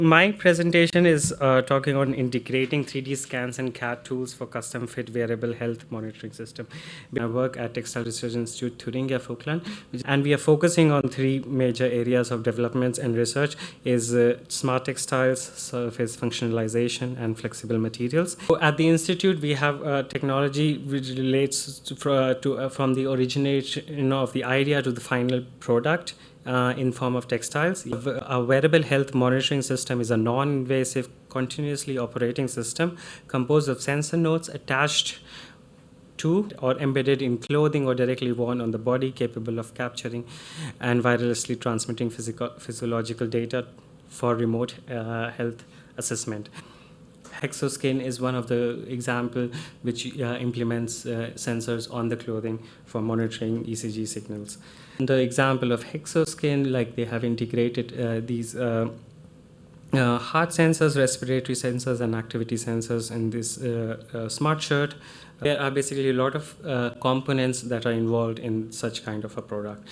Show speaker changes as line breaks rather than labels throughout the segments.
My presentation is talking on integrating 3D scans and CAD tools for custom fit wearable health monitoring system. I work at Textilforschungsinstitut Thuringen-Vogtland, and we are focusing on three major areas of developments and research: is smart textiles, surface functionalization, and flexible materials. So at the institute, we have technology which relates from the origination of the idea to the final product. In form of textiles. A wearable health monitoring system is a non-invasive, continuously operating system composed of sensor nodes attached to or embedded in clothing or directly worn on the body, capable of capturing and wirelessly transmitting physiological data for remote health assessment. Hexoskin is one of the example which implements sensors on the clothing for monitoring ECG signals. The example of Hexoskin, like they have integrated these heart sensors, respiratory sensors, and activity sensors in this smart shirt. There are basically a lot of components that are involved in such kind of a product.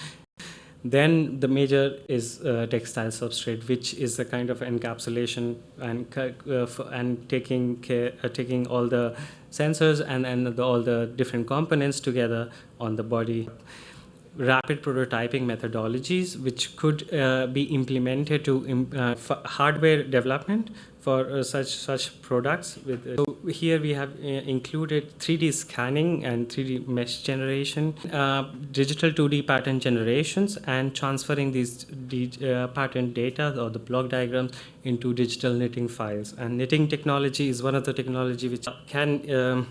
Then the major is textile substrate, which is a kind of encapsulation and taking all the sensors and all the different components together on the body. Rapid prototyping methodologies, which could be implemented to hardware development for such products. So here we have included 3D scanning and 3D mesh generation, digital 2D pattern generations, and transferring these pattern data or the block diagrams into digital knitting files. And knitting technology is one of the technology which can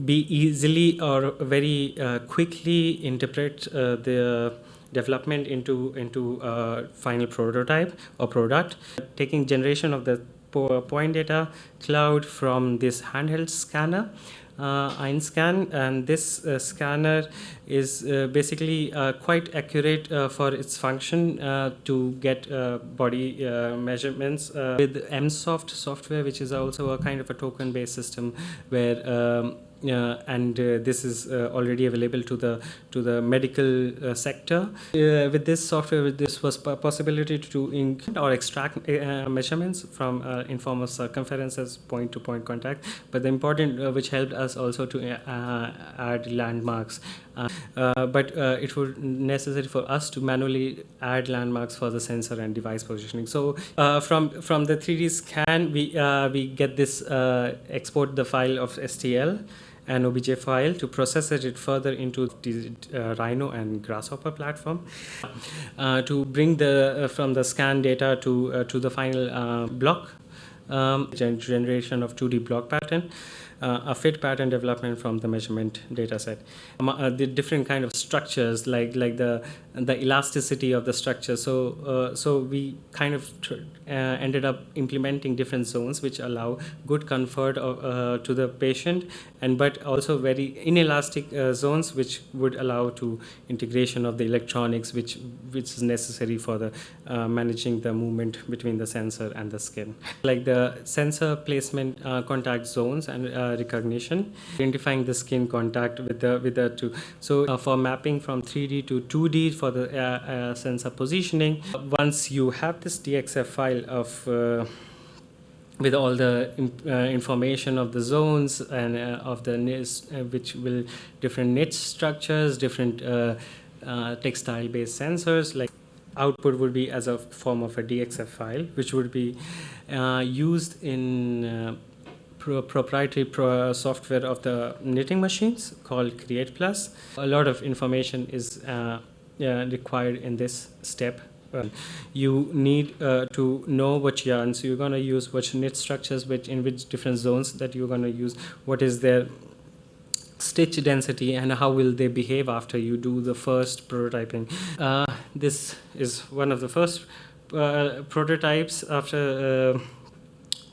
be easily or very quickly interpret the development into final prototype or product, taking generation of the point data cloud from this handheld scanner, EinScan, and this scanner is basically quite accurate for its function to get body measurements with MSoft software, which is also a kind of a token-based system where this is already available to the medical sector. With this software, this was possibility to or extract measurements from in form of circumferences, point-to-point contact. But the important which helped us also to add landmarks. But it would necessary for us to manually add landmarks for the sensor and device positioning. So from the 3D scan, we get this export the file of STL and OBJ file to process it further into the Rhino and Grasshopper platform to bring the from the scan data to the final block generation of 2D block pattern, a fit pattern development from the measurement data set. The different kind of structures like the elasticity of the structure. So we kind of ended up implementing different zones which allow good comfort to the patient, but also very inelastic zones which would allow to integration of the electronics which is necessary for the managing the movement between the sensor and the skin. Like the sensor placement contact zones and recognition, identifying the skin contact with the two. So for mapping from 3D to 2D for the sensor positioning, once you have this DXF file of with all the information of the zones and of the knits, which will different knit structures, different textile-based sensors, like output would be as a form of a DXF file, which would be used in proprietary software of the knitting machines called Create Plus. A lot of information is required in this step. You need to know which yarns you're going to use, which knit structures, in which different zones that you're going to use, what is their stitch density, and how will they behave after you do the first prototyping. This is one of the first prototypes after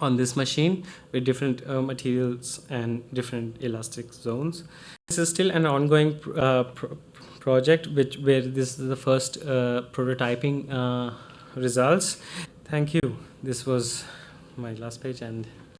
on this machine with different materials and different elastic zones. This is still an ongoing project where this is the first prototyping results. Thank you. This was my last page, and